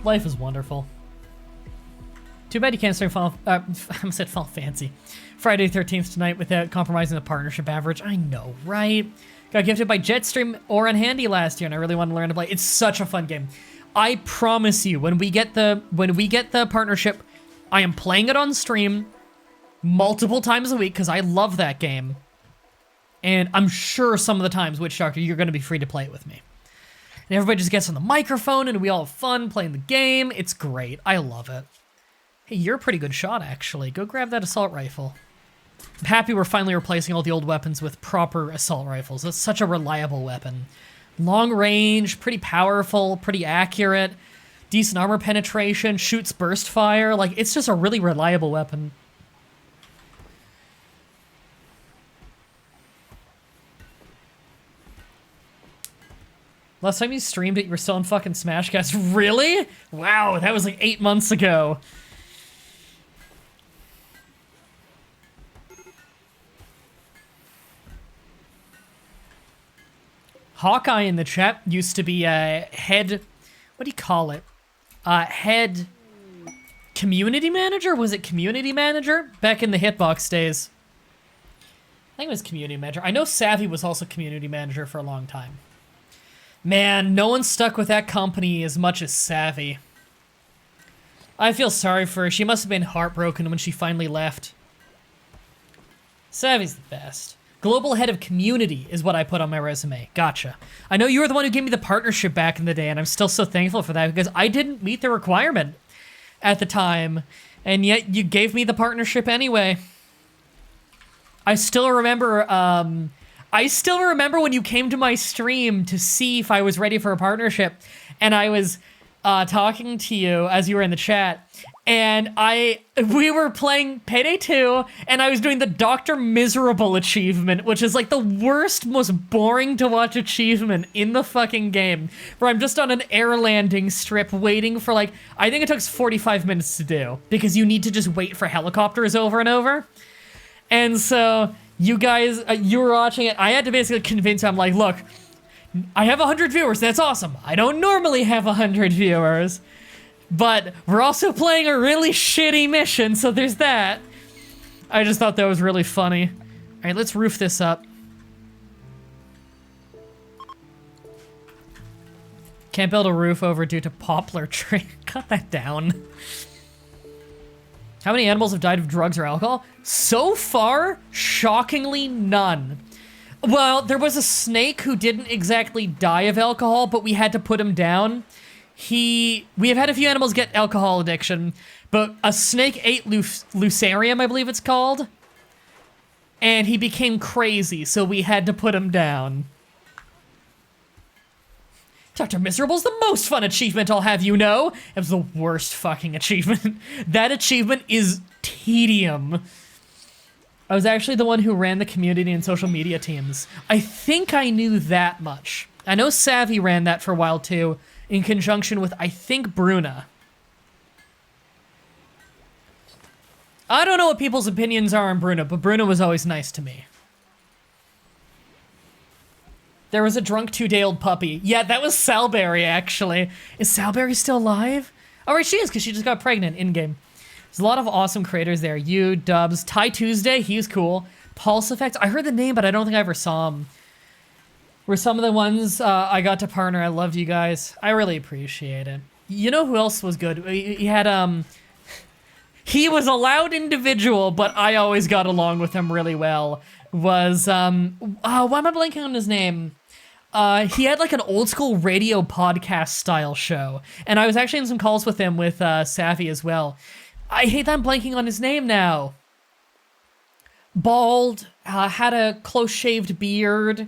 Life is wonderful. Too bad you can't stream I said Final Fantasy. Friday 13th tonight without compromising the partnership average. I know, right? Got gifted by Jetstream or Unhandy last year, and I really want to learn to play. It's such a fun game. I promise you, when we get the partnership, I am playing it on stream multiple times a week because I love that game. And I'm sure some of the times, Witch Doctor, you're going to be free to play it with me. And everybody just gets on the microphone and we all have fun playing the game. It's great. I love it. Hey, you're a pretty good shot, actually. Go grab that assault rifle. I'm happy we're finally replacing all the old weapons with proper assault rifles. That's such a reliable weapon. Long range, pretty powerful, pretty accurate, decent armor penetration, shoots burst fire. Like, it's just a really reliable weapon. Last time you streamed it, you were still on fucking Smashcast. Really? Wow, that was like 8 months ago. Hawkeye in the chat used to be a head, what do you call it? Head community manager? Was it community manager? Back in the Hitbox days. I think it was community manager. I know Savvy was also community manager for a long time. Man, no one stuck with that company as much as Savvy. I feel sorry for her. She must have been heartbroken when she finally left. Savvy's the best. Global head of community is what I put on my resume. Gotcha. I know you were the one who gave me the partnership back in the day, and I'm still so thankful for that because I didn't meet the requirement at the time, and yet you gave me the partnership anyway. I still remember when you came to my stream to see if I was ready for a partnership, and I was talking to you as you were in the chat, and we were playing Payday 2, and I was doing the Dr. Miserable achievement, which is like the worst, most boring to watch achievement in the fucking game, where I'm just on an air landing strip waiting for like, I think it took 45 minutes to do, because you need to just wait for helicopters over and over. And so you guys, you were watching it. I had to basically convince you, I'm like, look, I have 100 viewers. That's awesome. I don't normally have 100 viewers, but we're also playing a really shitty mission, so there's that. I just thought that was really funny. All right, let's roof this up. Can't build a roof over due to poplar tree. Cut that down. How many animals have died of drugs or alcohol? So far, shockingly, none. Well, there was a snake who didn't exactly die of alcohol, but we had to put him down. We have had a few animals get alcohol addiction, but a snake ate Lucarium, I believe it's called. And he became crazy, so we had to put him down. Dr. Miserable's the most fun achievement, I'll have you know. It was the worst fucking achievement. That achievement is tedium. I was actually the one who ran the community and social media teams. I think I knew that much. I know Savvy ran that for a while too, in conjunction with, I think, Bruna. I don't know what people's opinions are on Bruna, but Bruna was always nice to me. There was a drunk 2-day-old puppy. Yeah, that was Salberry, actually. Is Salberry still alive? Oh, right, she is, because she just got pregnant in-game. There's a lot of awesome creators there. You, Dubs, Ty Tuesday, he's cool. Pulse Effects, I heard the name, but I don't think I ever saw him. Were some of the ones I got to partner. I loved you guys. I really appreciate it. You know who else was good? He had, he was a loud individual, but I always got along with him really well. Was, why am I blanking on his name? He had like an old school radio podcast style show. And I was actually in some calls with him with Savvy as well. I hate that I'm blanking on his name now. Bald, had a close shaved beard.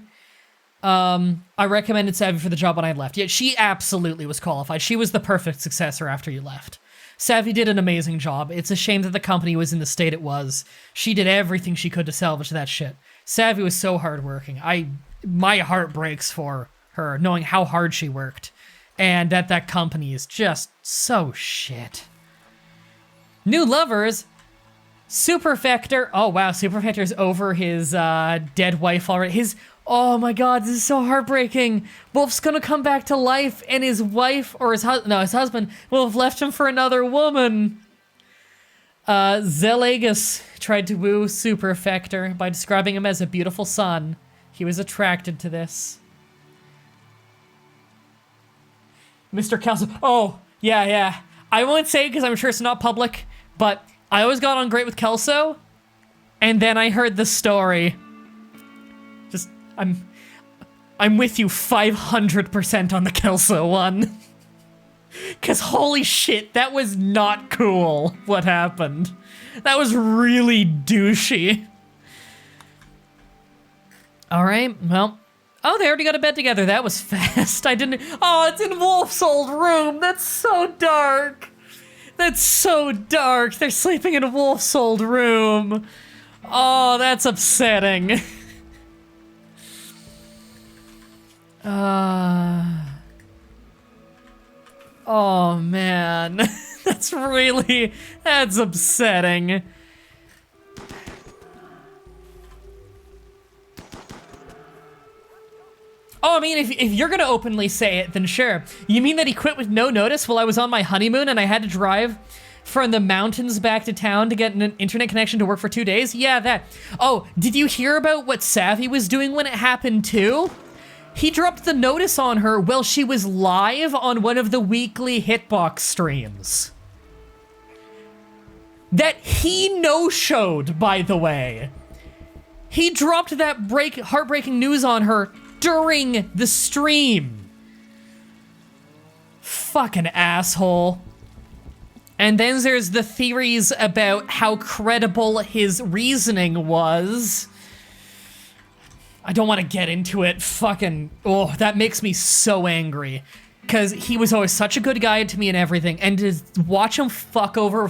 I recommended Savvy for the job when I left. Yeah, she absolutely was qualified. She was the perfect successor after you left. Savvy did an amazing job. It's a shame that the company was in the state it was. She did everything she could to salvage that shit. Savvy was so hardworking. My heart breaks for her, knowing how hard she worked. And that company is just so shit. New lovers. Superfector. Oh wow, Superfector's over his dead wife already. His Oh my god, this is so heartbreaking. Wolf's gonna come back to life and his wife, or his husband, will have left him for another woman. Zelagus tried to woo Super Effector by describing him as a beautiful son. He was attracted to this. Mr. Kelso. Oh, yeah. I won't say because I'm sure it's not public, but I always got on great with Kelso, and then I heard the story. Just, I'm with you 500% on the Kelso one. Cause holy shit, that was not cool, what happened. That was really douchey. Alright, well. Oh, they already got a bed together, that was fast. Oh, it's in Wolf's old room, that's so dark. That's so dark, they're sleeping in Wolf's old room. Oh, that's upsetting. Oh man, that's upsetting. Oh, I mean, if you're gonna openly say it, then sure. You mean that he quit with no notice while I was on my honeymoon and I had to drive from the mountains back to town to get an internet connection to work for 2 days? Yeah, that. Oh, did you hear about what Savvy was doing when it happened too? He dropped the notice on her while she was live on one of the weekly Hitbox streams. That he no-showed, by the way. He dropped that heartbreaking news on her during the stream. Fucking asshole. And then there's the theories about how credible his reasoning was. I don't want to get into it. Fucking, oh, that makes me so angry. Because he was always such a good guy to me and everything. And to watch him fuck over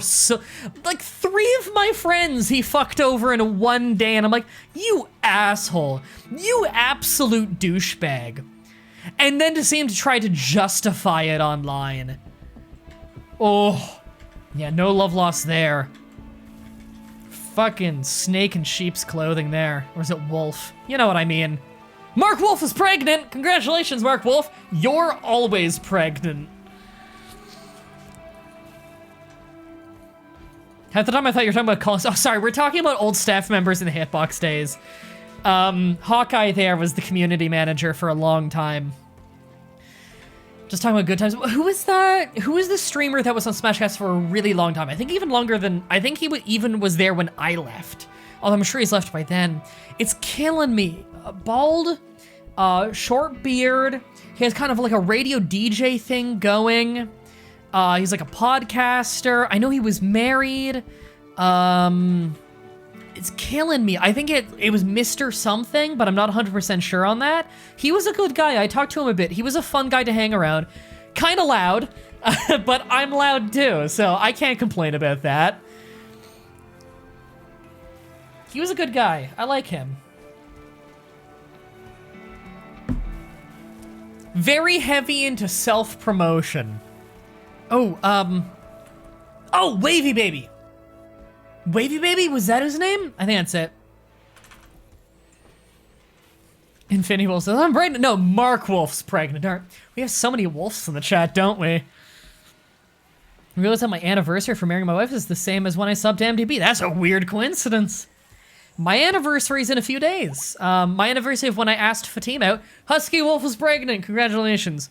like 3 of my friends he fucked over in one day. And I'm like, you asshole. You absolute douchebag. And then to see him to try to justify it online. Oh, yeah, no love lost there. Fucking snake in sheep's clothing there. Or is it wolf? You know what I mean. Mark Wolf is pregnant! Congratulations, Mark Wolf. You're always pregnant. Half the time I thought you were talking about calls. Oh, sorry, we're talking about old staff members in the Hitbox days. Hawkeye there was the community manager for a long time. Just talking about good times. Who was that? Who was the streamer that was on Smashcast for a really long time? I think even longer than, I think he even was there when I left. Although I'm sure he's left by then. It's killing me. Bald, short beard. He has kind of like a radio DJ thing going. He's like a podcaster. I know he was married. It's killing me. I think it was Mr. Something, but I'm not 100% sure on that. He was a good guy. I talked to him a bit. He was a fun guy to hang around. Kind of loud, but I'm loud too, so I can't complain about that. He was a good guy. I like him. Very heavy into self-promotion. Oh, oh, Wavy Baby. Wavy Baby? Was that his name? I think that's it. Infinity Wolf says, I'm pregnant. No, Mark Wolf's pregnant. We have so many wolves in the chat, don't we? I realized that my anniversary for marrying my wife is the same as when I subbed to MDB. That's a weird coincidence. My anniversary's in a few days. My anniversary of when I asked Fatima out. Husky Wolf is pregnant. Congratulations.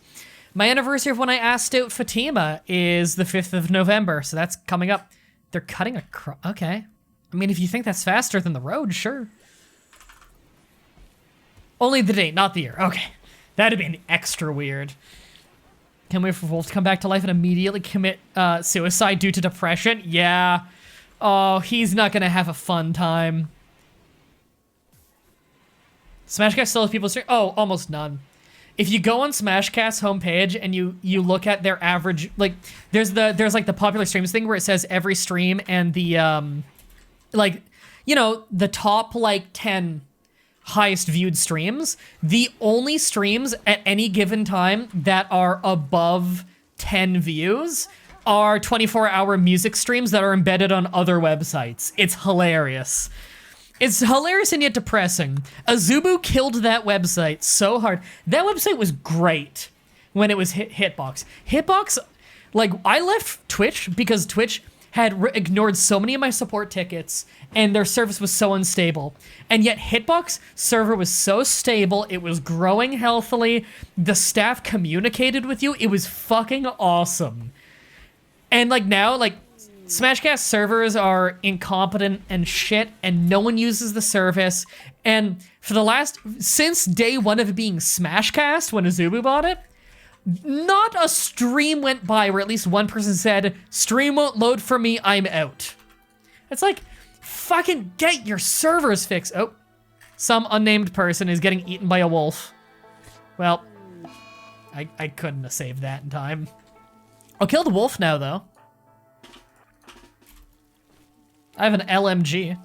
My anniversary of when I asked out Fatima is the 5th of November, so that's coming up. They're cutting okay. I mean, if you think that's faster than the road, sure. Only the date, not the year. Okay. That'd be extra weird. Can't wait for Wolf to come back to life and immediately commit suicide due to depression. Yeah. Oh, he's not gonna have a fun time. Smashcast still has people stream. Oh, almost none. If you go on Smashcast's homepage and you look at their average, like there's like the popular streams thing where it says every stream and the like, you know, the top like 10 highest viewed streams. The only streams at any given time that are above 10 views are 24-hour music streams that are embedded on other websites. It's hilarious. It's hilarious and yet depressing. Azubu killed that website so hard. That website was great when it was Hitbox. Hitbox, like, I left Twitch because Twitch had ignored so many of my support tickets and their service was so unstable. And yet Hitbox server was so stable, it was growing healthily, the staff communicated with you, it was fucking awesome. And like now, like, Smashcast servers are incompetent and shit, and no one uses the service. And for since day one of it being Smashcast, when Azubu bought it, not a stream went by where at least one person said, stream won't load for me, I'm out. It's like, fucking get your servers fixed. Oh, some unnamed person is getting eaten by a wolf. Well, I couldn't have saved that in time. I'll kill the wolf now, though. I have an LMG.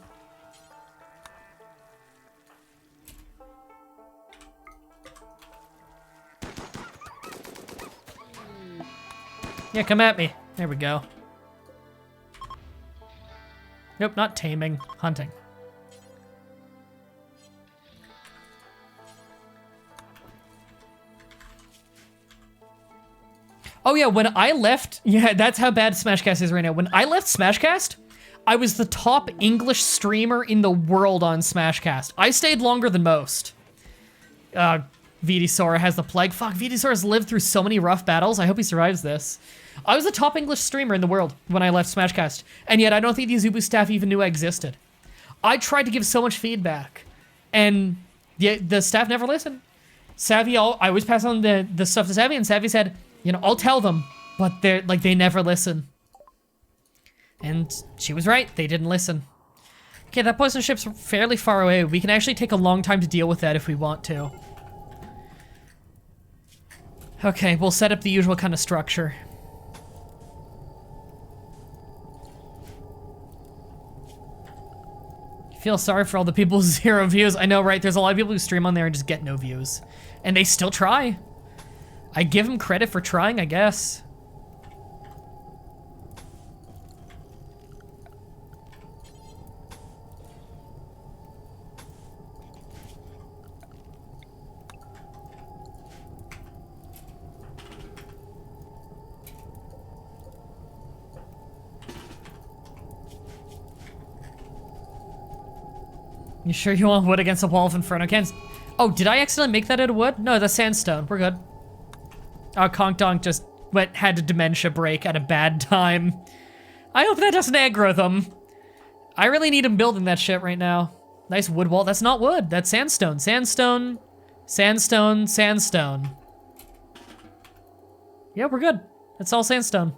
Yeah, come at me. There we go. Nope, not taming, hunting. Oh yeah, when I left, yeah, that's how bad Smashcast is right now. When I left Smashcast, I was the top English streamer in the world on Smashcast. I stayed longer than most. Veedsora has the plague. Fuck, Veedsora has lived through so many rough battles. I hope he survives this. I was the top English streamer in the world when I left Smashcast, and yet I don't think the Azubu staff even knew I existed. I tried to give so much feedback, and the staff never listened. Savvy, I always pass on the stuff to Savvy, and Savvy said, you know, I'll tell them, but they never listen. And she was right, they didn't listen. Okay, that poison ship's fairly far away. We can actually take a long time to deal with that if we want to. Okay, we'll set up the usual kind of structure. Feel sorry for all the people with 0 views. I know, right? There's a lot of people who stream on there and just get no views. And they still try. I give them credit for trying, I guess. You sure you want wood against a wall of Inferno cans? Oh, did I accidentally make that out of wood? No, that's sandstone. We're good. Oh, Conk Donk just had a dementia break at a bad time. I hope that doesn't aggro them. I really need him building that shit right now. Nice wood wall. That's not wood. That's sandstone. Sandstone. Sandstone. Sandstone. Yeah, we're good. It's all sandstone.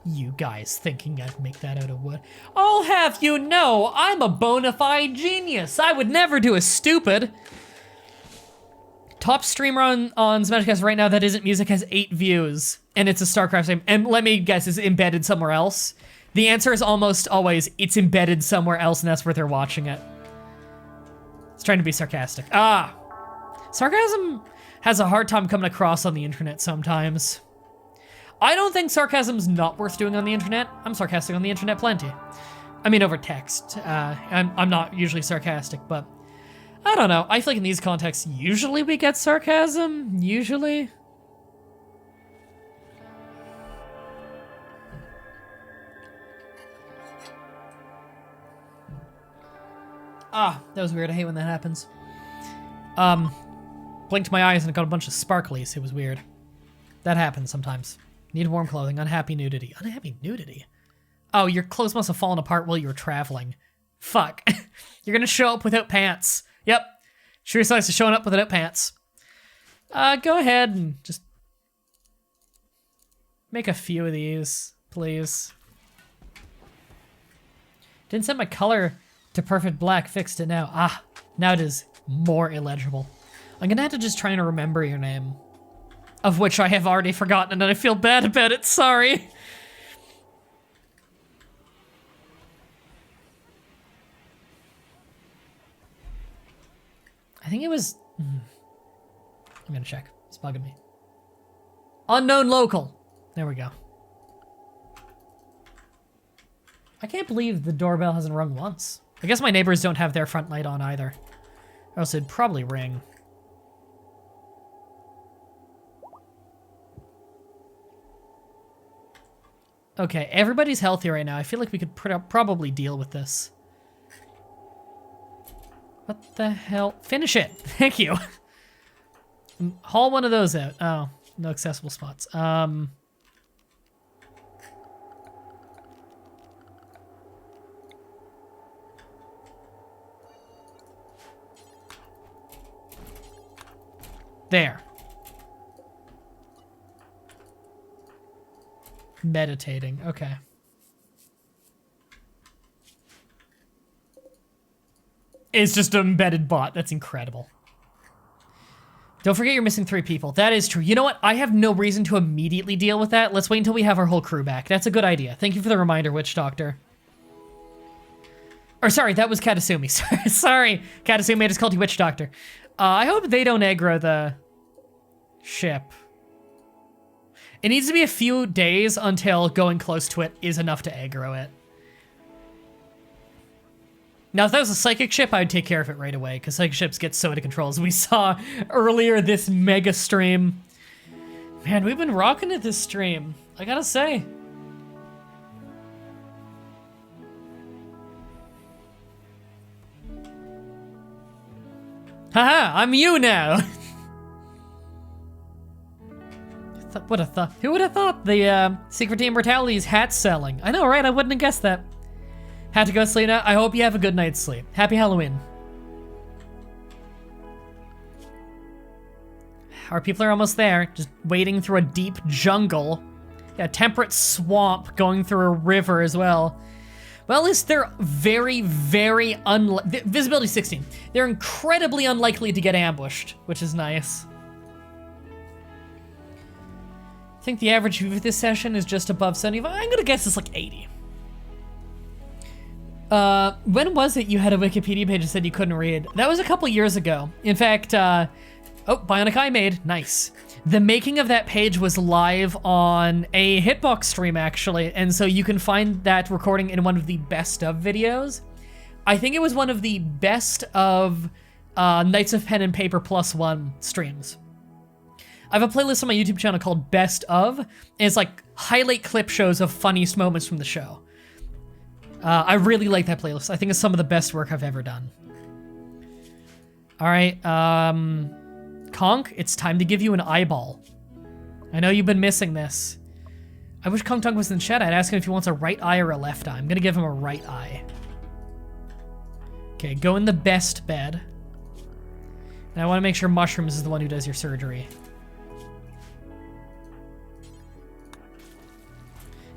You guys thinking I'd make that out of wood. I'll have you know, I'm a bona fide genius. I would never do a stupid. Top streamer on Smashcast right now that isn't music has 8 views, and it's a StarCraft game. And let me guess, is it embedded somewhere else? The answer is almost always, it's embedded somewhere else, and that's where they're watching it. It's trying to be sarcastic. Ah! Sarcasm has a hard time coming across on the internet sometimes. I don't think sarcasm's not worth doing on the internet. I'm sarcastic on the internet plenty. I mean, over text. I'm not usually sarcastic, but I don't know. I feel like in these contexts, usually we get sarcasm. Usually. Ah, that was weird. I hate when that happens. Blinked my eyes and it got a bunch of sparklies. It was weird. That happens sometimes. Need warm clothing. Unhappy nudity. Unhappy nudity? Oh, your clothes must have fallen apart while you were traveling. Fuck. You're gonna show up without pants. Yep. Sure size to showing up without pants. Go ahead and just make a few of these, please. Didn't set my color to perfect black. Fixed it now. Ah, now it is more illegible. I'm gonna have to just try and remember your name. Of which I have already forgotten and I feel bad about it, sorry. I think it was... I'm gonna check, it's bugging me. Unknown local, there we go. I can't believe the doorbell hasn't rung once. I guess my neighbors don't have their front light on either. Or else it'd probably ring. Okay, everybody's healthy right now. I feel like we could probably deal with this. What the hell? Finish it. Thank you. Haul one of those out. Oh, no accessible spots. There. Meditating. Okay. It's just an embedded bot. That's incredible. Don't forget you're missing 3 people. That is true. You know what? I have no reason to immediately deal with that. Let's wait until we have our whole crew back. That's a good idea. Thank you for the reminder, Witch Doctor. Or sorry, that was Katasumi. Sorry, Katasumi, I just called you Witch Doctor. I hope they don't aggro the ship. It needs to be a few days until going close to it is enough to aggro it. Now, if that was a psychic ship, I would take care of it right away, because psychic ships get so out of control, as we saw earlier this mega stream. Man, we've been rocking it this stream, I gotta say. Haha, I'm you now! What a thought. Who would have thought the secret to immortality is hat selling? I know, right? I wouldn't have guessed that. Had to go sleep now. I hope you have a good night's sleep. Happy Halloween. Our people are almost there, just wading through a deep jungle. Yeah, temperate swamp going through a river as well. Well, at least they're very, very visibility 16. They're incredibly unlikely to get ambushed, which is nice. I think the average view of this session is just above 75. I'm gonna guess it's like 80. When was it you had a Wikipedia page that said you couldn't read? That was a couple years ago. In fact, oh, Bionic Eye made, nice. The making of that page was live on a Hitbox stream, actually, and so you can find that recording in one of the best of videos. I think it was one of the best of Knights of Pen and Paper +1 streams. I have a playlist on my YouTube channel called Best Of, and it's like highlight clip shows of funniest moments from the show. I really like that playlist. I think it's some of the best work I've ever done. All right, Conk, it's time to give you an eyeball. I know you've been missing this. I wish Kong Tung was in chat. I'd ask him if he wants a right eye or a left eye. I'm gonna give him a right eye. Okay, go in the best bed. And I wanna make sure Mushrooms is the one who does your surgery.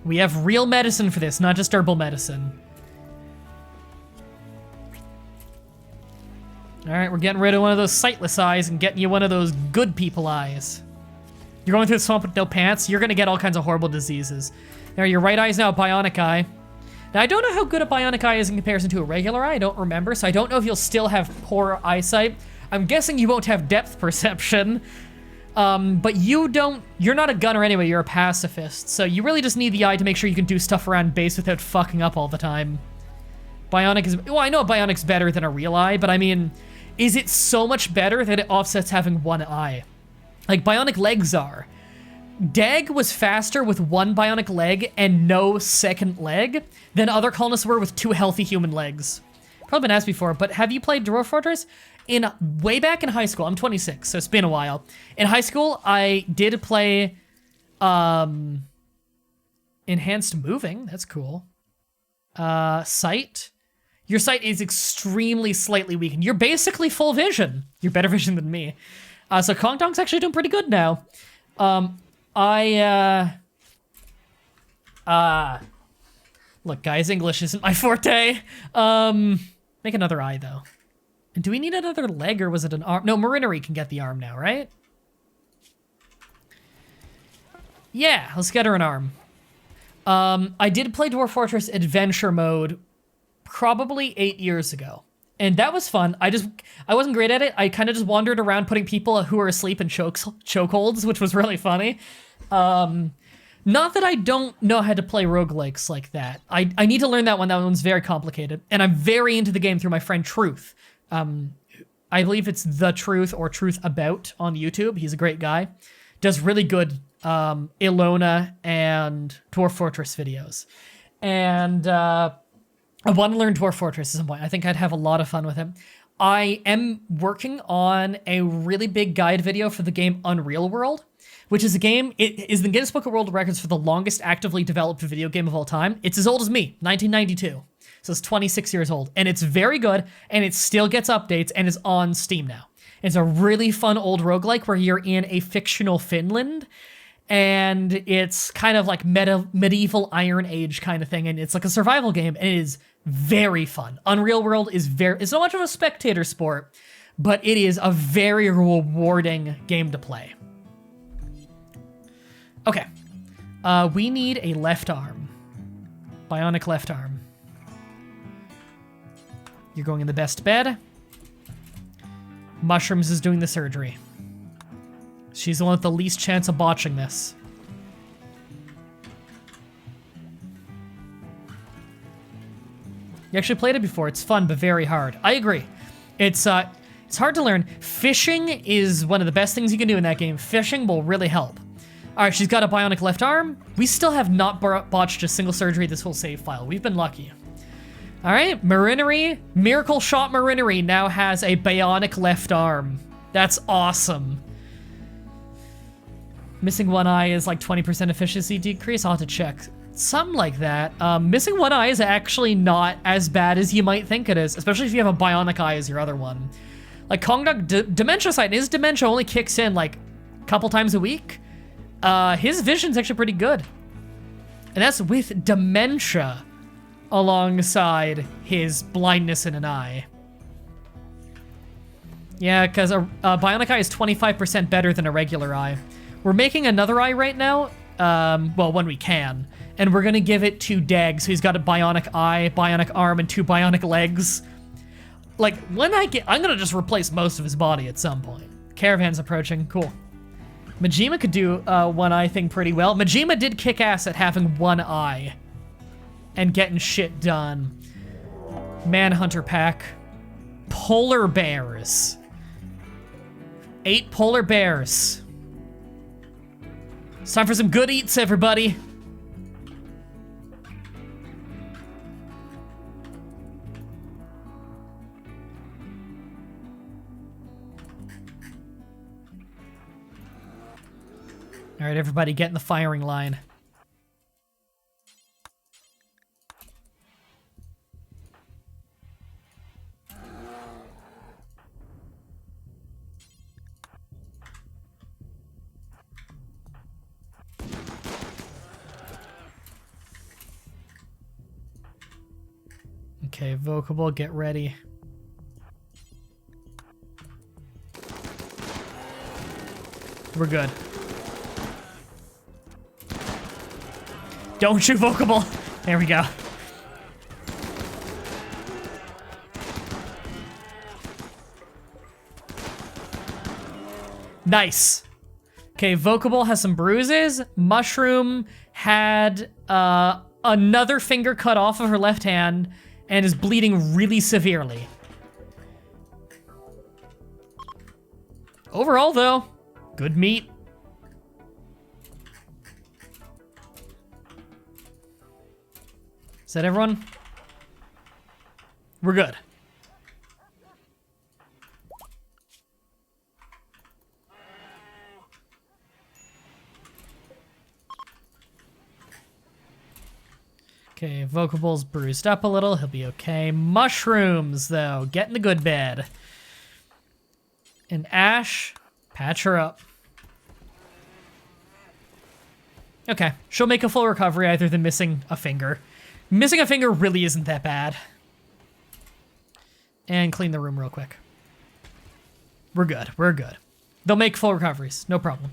We have real medicine for this, not just herbal medicine. All right, we're getting rid of one of those sightless eyes and getting you one of those good people eyes. You're going through the swamp with no pants, you're gonna get all kinds of horrible diseases. There, your right eye is now a bionic eye. Now, I don't know how good a bionic eye is in comparison to a regular eye, I don't remember, so I don't know if you'll still have poor eyesight. I'm guessing you won't have depth perception. But you're not a gunner anyway, you're a pacifist, so you really just need the eye to make sure you can do stuff around base without fucking up all the time. Bionic is, well, I know a bionic's better than a real eye, but I mean, is it so much better that it offsets having one eye? Like, bionic legs are. Dag was faster with one bionic leg and no second leg than other colonists were with 2 healthy human legs. Probably been asked before, but have you played Dwarf Fortress? Way back in high school, I'm 26, so it's been a while. In high school, I did play enhanced moving. That's cool. Sight. Your sight is extremely slightly weakened. You're basically full vision. You're better vision than me. So Kong Tong's actually doing pretty good now. Look, guys, English isn't my forte. Make another eye, though. And do we need another leg, or was it an arm? No, Marinari can get the arm now, right? Yeah, let's get her an arm. I did play Dwarf Fortress Adventure Mode probably 8 years ago. And that was fun. I wasn't great at it. I kind of just wandered around putting people who are asleep in chokeholds, which was really funny. Not that I don't know how to play roguelikes like that. I need to learn that one. That one's very complicated. And I'm very into the game through my friend Truth. I believe it's The Truth or Truth About on YouTube. He's a great guy. Does really good Ilona and Dwarf Fortress videos. And I want to learn Dwarf Fortress at some point. I think I'd have a lot of fun with him. I am working on a really big guide video for the game Unreal World, which is a game, it is the Guinness Book of World Records for the longest actively developed video game of all time. It's as old as me, 1992. So it's 26 years old, and it's very good, and it still gets updates, and is on Steam now. It's a really fun old roguelike where you're in a fictional Finland, and it's kind of like medieval Iron Age kind of thing, and it's like a survival game, and it is very fun. Unreal World is it's not much of a spectator sport, but it is a very rewarding game to play. Okay, we need a left arm. Bionic left arm. You're going in the best bed. Mushrooms is doing the surgery. She's the one with the least chance of botching this. You actually played it before. It's fun, but very hard. I agree. It's hard to learn. Fishing is one of the best things you can do in that game. Fishing will really help. All right, she's got a bionic left arm. We still have not botched a single surgery this whole save file. We've been lucky. All right, Marinary, Miracle Shot Marinary now has a bionic left arm. That's awesome. Missing one eye is like 20% efficiency decrease. I'll have to check. Something like that. Missing one eye is actually not as bad as you might think it is, especially if you have a bionic eye as your other one. Like Kongdog, dementia side, his dementia only kicks in like a couple times a week. His vision's actually pretty good. And that's with dementia alongside his blindness in an eye. Yeah, because a bionic eye is 25% better than a regular eye. We're making another eye right now, well, when we can, and we're gonna give it to Dag, so he's got a bionic eye, bionic arm, and 2 bionic legs. Like, when I'm gonna just replace most of his body at some point. Caravan's approaching, cool. Majima could do one eye thing pretty well. Majima did kick ass at having one eye and getting shit done. Manhunter pack. Polar bears. 8 polar bears. It's time for some good eats, everybody. All right, everybody, get in the firing line. Okay, Vocable, get ready. We're good. Don't shoot Vocable. There we go. Nice. Okay, Vocable has some bruises. Mushroom had another finger cut off of her left hand and is bleeding really severely. Overall, though, good meat. Is that everyone? We're good. Okay, Vocable's bruised up a little. He'll be okay. Mushrooms, though. Get in the good bed. And Ash, patch her up. Okay, she'll make a full recovery either than missing a finger. Missing a finger really isn't that bad. And clean the room real quick. We're good, we're good. They'll make full recoveries, no problem.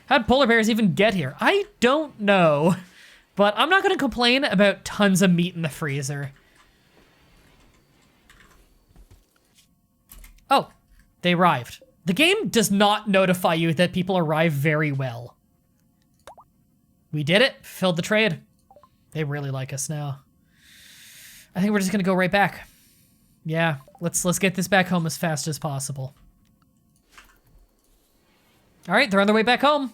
How'd polar bears even get here? I don't know, but I'm not gonna complain about tons of meat in the freezer. Oh, they arrived. The game does not notify you that people arrive very well. We did it. Filled the trade. They really like us now. I think we're just gonna go right back. Yeah, let's get this back home as fast as possible. All right, they're on their way back home.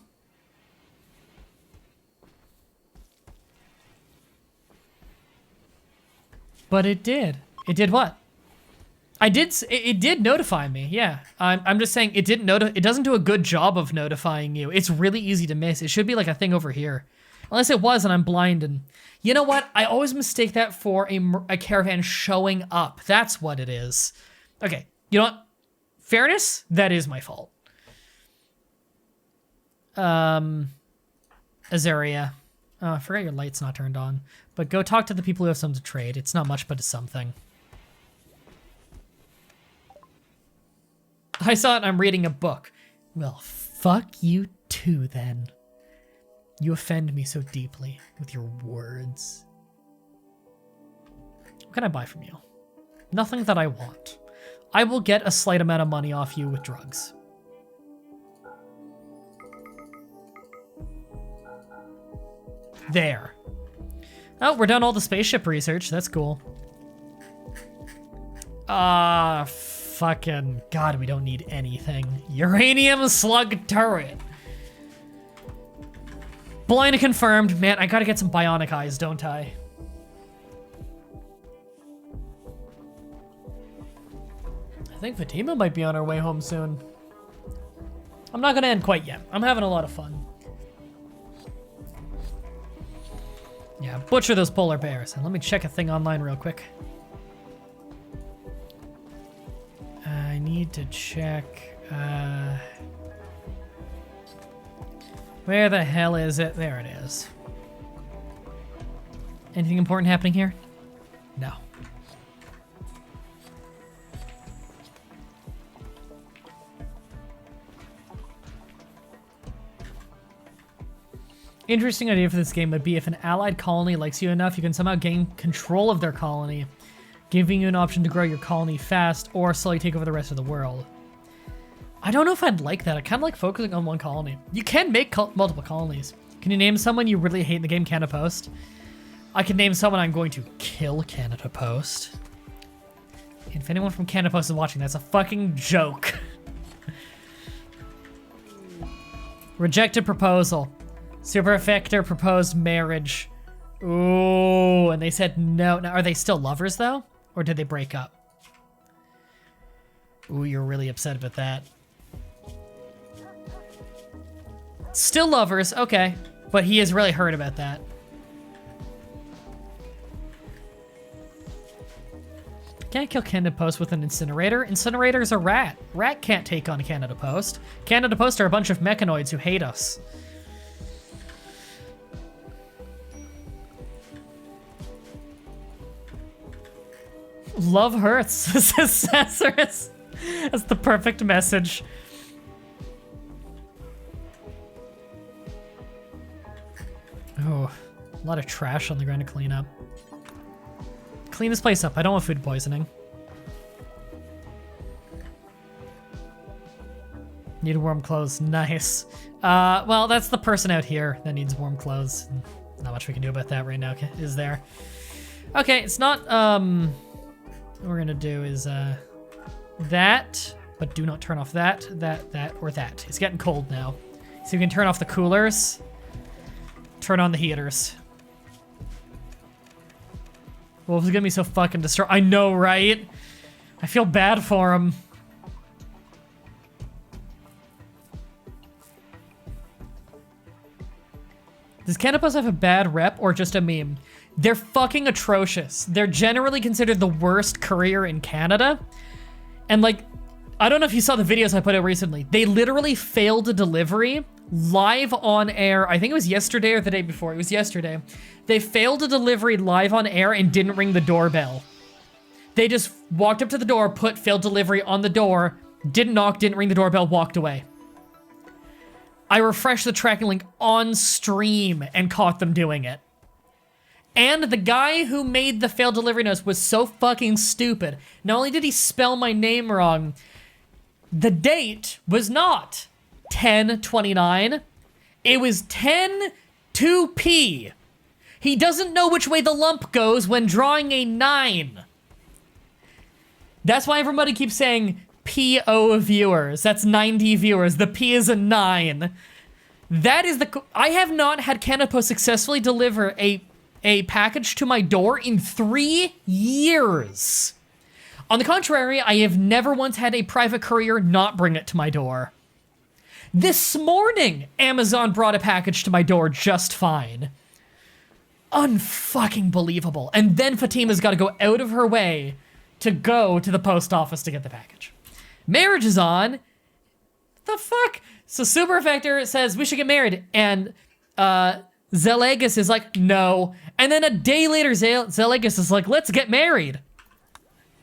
But it did. It did what? It did notify me, yeah. I'm just saying it doesn't do a good job of notifying you. It's really easy to miss. It should be like a thing over here. Unless it was and I'm blind and... You know what? I always mistake that for a caravan showing up. That's what it is. Okay, you know what? Fairness, that is my fault. Azaria. Oh, I forgot your light's not turned on. But go talk to the people who have something to trade. It's not much, but it's something. I saw it and I'm reading a book. Well, fuck you too, then. You offend me so deeply with your words. What can I buy from you? Nothing that I want. I will get a slight amount of money off you with drugs. There. Oh, we're done all the spaceship research. That's cool. Fucking God, we don't need anything. Uranium slug turret. Blind confirmed. Man, I gotta get some bionic eyes, don't I? I think Fatima might be on her way home soon. I'm not gonna end quite yet. I'm having a lot of fun. Yeah, butcher those polar bears. And let me check a thing online real quick. I need to check, where the hell is it? There it is. Anything important happening here? No. Interesting idea for this game would be if an allied colony likes you enough, you can somehow gain control of their colony, giving you an option to grow your colony fast or slowly take over the rest of the world. I don't know if I'd like that. I kind of like focusing on one colony. You can make multiple colonies. Can you name someone you really hate in the game, Canada Post? I can name someone I'm going to kill, Canada Post. If anyone from Canada Post is watching, that's a fucking joke. Rejected proposal. Super Effector proposed marriage. Ooh, and they said no. Now, are they still lovers, though? Or did they break up? Ooh, you're really upset about that. Still lovers, okay. But he is really hurt about that. Can't kill Canada Post with an incinerator. Incinerator's a rat. Rat can't take on Canada Post. Canada Post are a bunch of mechanoids who hate us. Love hurts, says Cesarus. That's the perfect message. Oh, a lot of trash on the ground to clean up. Clean this place up. I don't want food poisoning. Need warm clothes. Nice. Well, that's the person out here that needs warm clothes. Not much we can do about that right now, is there? Okay, it's not, what we're gonna do is, that, but do not turn off that, or that. It's getting cold now. So you can turn off the coolers, turn on the heaters. Wolf's gonna be so fucking destroyed. I know, right? I feel bad for him. Does Canada Post have a bad rep or just a meme? They're fucking atrocious. They're generally considered the worst courier in Canada. And like, I don't know if you saw the videos I put out recently. They literally failed a delivery live on air. I think it was yesterday or the day before. It was yesterday. They failed a delivery live on air and didn't ring the doorbell. They just walked up to the door, put failed delivery on the door, didn't knock, didn't ring the doorbell, walked away. I refreshed the tracking link on stream and caught them doing it. And the guy who made the failed delivery notes was so fucking stupid. Not only did he spell my name wrong, the date was not 10/29. It was 10/2/2022. to P. He doesn't know which way the lump goes when drawing a 9. That's why everybody keeps saying PO viewers. That's 90 viewers. The P is a 9. That is the... I have not had Canada Post successfully deliver a package to my door in 3 years. On the contrary, I have never once had a private courier not bring it to my door. This morning, Amazon brought a package to my door just fine. Unfucking believable. And then Fatima's got to go out of her way to go to the post office to get the package. Marriage is on. What the fuck? So Super Effector says we should get married, and Zelegus is like, no. And then a day later, Zelegus is like, let's get married.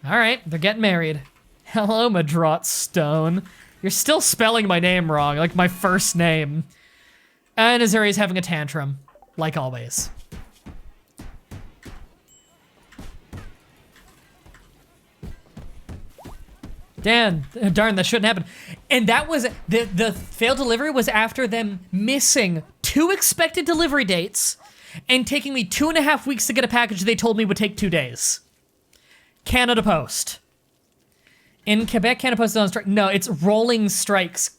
All right, they're getting married. Hello, Madrot Stone. You're still spelling my name wrong, like my first name. And Azuri's having a tantrum, like always. Darn, that shouldn't happen. And that was, the failed delivery was after them missing 2 expected delivery dates and taking me 2.5 weeks to get a package they told me would take 2 days. Canada Post. In Quebec, Canada Post is on strike. No, it's rolling strikes.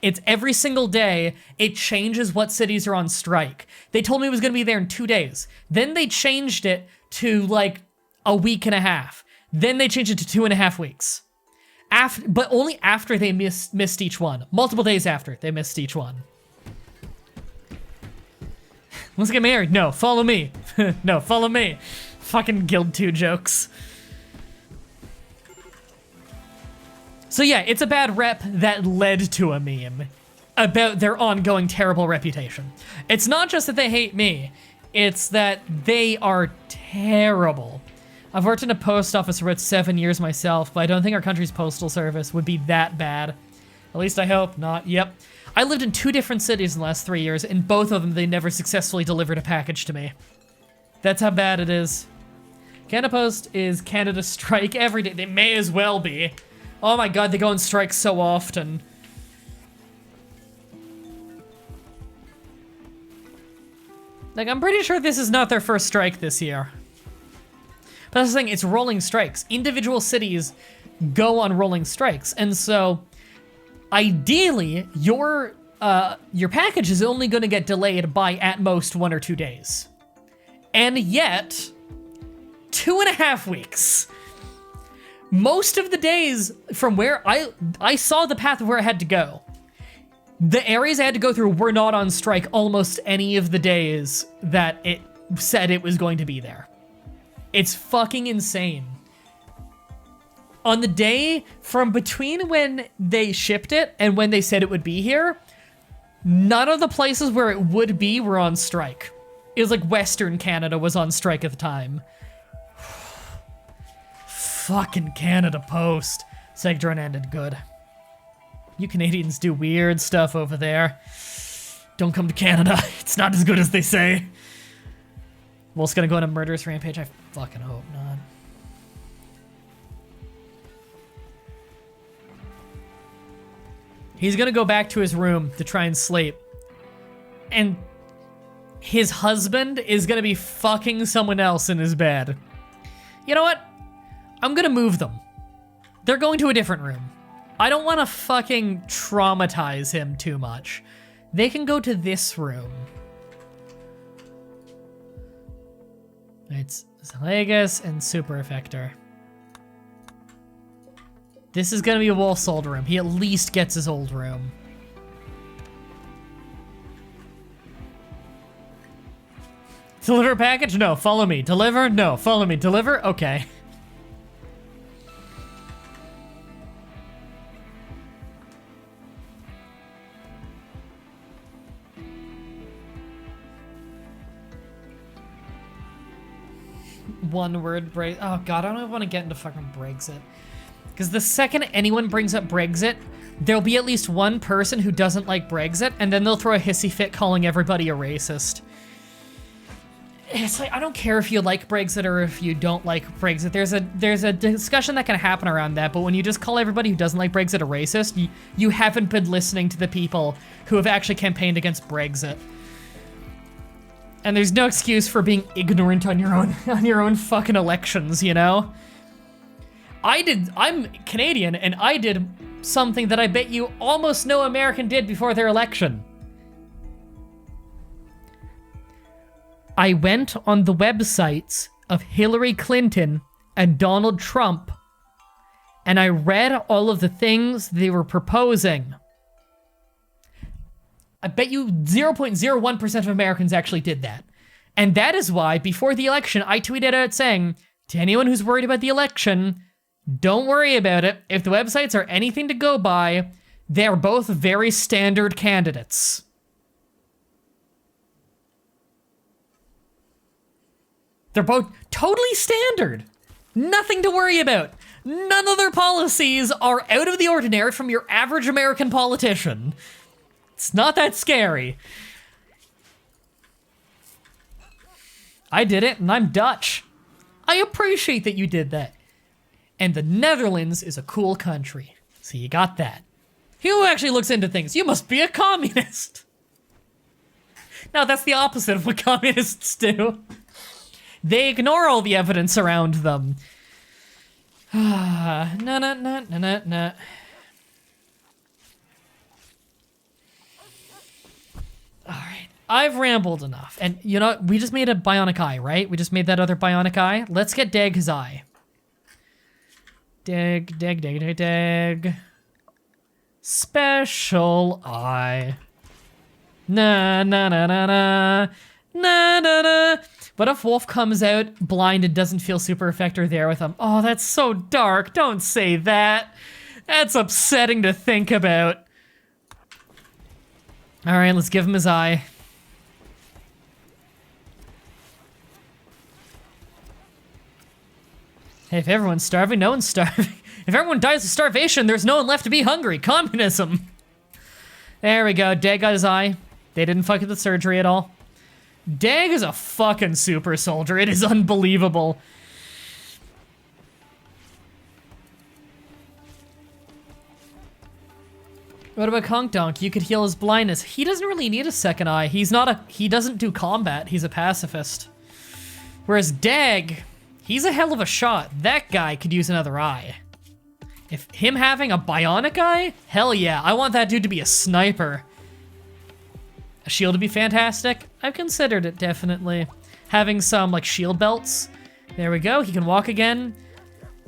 It's every single day, it changes what cities are on strike. They told me it was gonna be there in 2 days. Then they changed it to like a week and a half. Then they changed it to 2.5 weeks. But only after they missed each one. Multiple days after they missed each one. Let's get married. No, follow me. No, follow me. Fucking Guild 2 jokes. So yeah, it's a bad rep that led to a meme about their ongoing terrible reputation. It's not just that they hate me, it's that they are terrible. I've worked in a post office for about 7 years myself, but I don't think our country's postal service would be that bad. At least I hope not. Yep. I lived in 2 different cities in the last 3 years. In both of them, they never successfully delivered a package to me. That's how bad it is. Canada Post is Canada strike every day. They may as well be. Oh my god, they go on strike so often. Like, I'm pretty sure this is not their first strike this year. But that's the thing, it's rolling strikes. Individual cities go on rolling strikes. And so, ideally, your package is only gonna get delayed by at most 1 or 2 days. And yet, 2.5 weeks. Most of the days from where I saw the path of where I had to go, the areas I had to go through were not on strike almost any of the days that it said it was going to be there. It's fucking insane. On the day from between when they shipped it and when they said it would be here, none of the places where it would be were on strike. It was like Western Canada was on strike at the time. Fucking Canada Post. Segdron ended good. You Canadians do weird stuff over there. Don't come to Canada. It's not as good as they say. Wolf's gonna go on a murderous rampage? I fucking hope not. He's gonna go back to his room to try and sleep. And his husband is gonna be fucking someone else in his bed. You know what? I'm gonna move them. They're going to a different room. I don't wanna fucking traumatize him too much. They can go to this room. It's Zelegus and Super Effector. This is gonna be Wolf's old room. He at least gets his old room. Deliver a package? No, follow me. Deliver? No, follow me. Deliver? Okay. One word Brexit. Oh god, I don't want to get into fucking Brexit. Because the second anyone brings up Brexit, there'll be at least one person who doesn't like Brexit, and then they'll throw a hissy fit calling everybody a racist. It's like, I don't care if you like Brexit or if you don't like Brexit. There's a discussion that can happen around that, but when you just call everybody who doesn't like Brexit a racist, you haven't been listening to the people who have actually campaigned against Brexit. And there's no excuse for being ignorant on your own fucking elections, you know? I'm Canadian, and I did something that I bet you almost no American did before their election. I went on the websites of Hillary Clinton and Donald Trump, and I read all of the things they were proposing. I bet you 0.01% of Americans actually did that. And that is why, before the election, I tweeted out saying, to anyone who's worried about the election, don't worry about it. If the websites are anything to go by, they're both very standard candidates. They're both totally standard. Nothing to worry about. None of their policies are out of the ordinary from your average American politician. It's not that scary. I did it, and I'm Dutch. I appreciate that you did that. And the Netherlands is a cool country. So you got that. Who actually looks into things? You must be a communist. No, that's the opposite of what communists do. They ignore all the evidence around them. No. Alright, I've rambled enough. And you know, we just made a bionic eye, right? We just made that other bionic eye. Let's get Dag his eye. Dag. Special eye. Na. What if Wolf comes out blind and doesn't feel super effective there with him? Oh, that's so dark. Don't say that. That's upsetting to think about. All right, let's give him his eye. Hey, if everyone's starving, no one's starving. If everyone dies of starvation, there's no one left to be hungry. Communism. There we go. Dag got his eye. They didn't fuck with the surgery at all. Dag is a fucking super soldier. It is unbelievable. What about Conk Donk? You could heal his blindness. He doesn't really need a second eye. He doesn't do combat. He's a pacifist. Whereas Dag, he's a hell of a shot. That guy could use another eye. If him having a bionic eye, hell yeah. I want that dude to be a sniper. A shield would be fantastic. I've considered it, definitely. Having some, like, shield belts. There we go. He can walk again.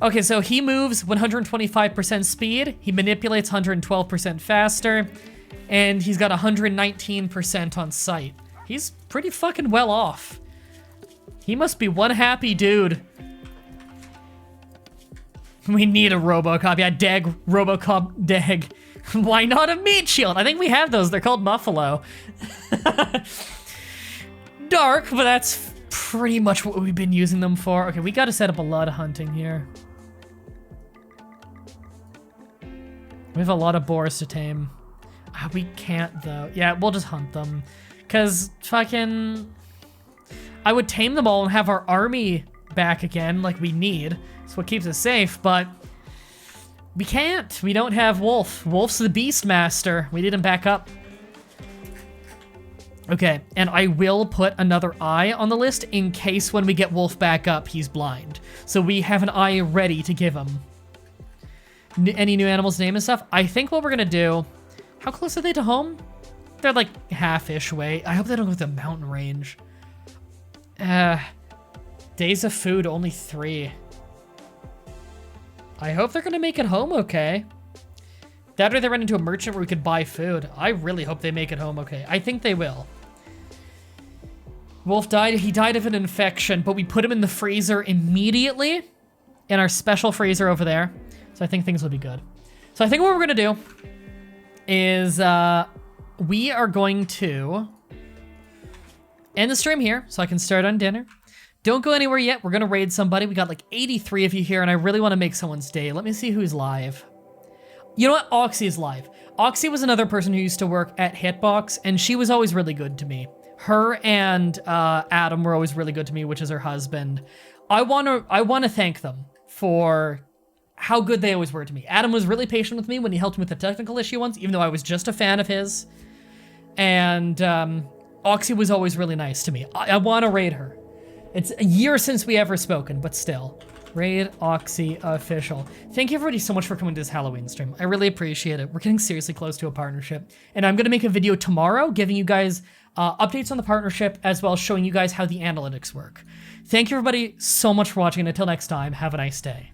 Okay, so he moves 125% speed. He manipulates 112% faster. And he's got 119% on sight. He's pretty fucking well off. He must be one happy dude. We need a Robocop. Yeah, Dag, Robocop, Dag. Why not a meat shield? I think we have those. They're called Muffalo. Dark, but that's pretty much what we've been using them for. Okay, we gotta set up a lot of hunting here. We have a lot of boars to tame. We can't, though. Yeah, we'll just hunt them. Because fucking... I would tame them all and have our army back again, like we need. It's what keeps us safe, but... we can't. We don't have Wolf. Wolf's the Beastmaster. We need him back up. Okay, and I will put another eye on the list in case when we get Wolf back up, he's blind. So we have an eye ready to give him. Any new animals name and stuff? I think what we're gonna do... How close are they to home? They're like half-ish way. I hope they don't go to the mountain range. Days of food, only 3. I hope they're gonna make it home okay. That or they run into a merchant where we could buy food. I really hope they make it home okay. I think they will. Wolf died. He died of an infection, but we put him in the freezer immediately in our special freezer over there. So I think things will be good. So I think what we're gonna do is we are going to end the stream here so I can start on dinner. Don't go anywhere yet. We're gonna raid somebody. We got like 83 of you here, and I really want to make someone's day. Let me see who's live. You know what? Oxy is live. Oxy was another person who used to work at Hitbox, and she was always really good to me. Her and Adam were always really good to me, which is her husband. I want to thank them for how good they always were to me. Adam was really patient with me when he helped me with a technical issue once, even though I was just a fan of his. And Oxy was always really nice to me. I want to raid her. It's a year since we ever spoken, but still. Raid Oxy official. Thank you everybody so much for coming to this Halloween stream. I really appreciate it. We're getting seriously close to a partnership. And I'm going to make a video tomorrow giving you guys updates on the partnership as well as showing you guys how the analytics work. Thank you everybody so much for watching. And until next time, have a nice day.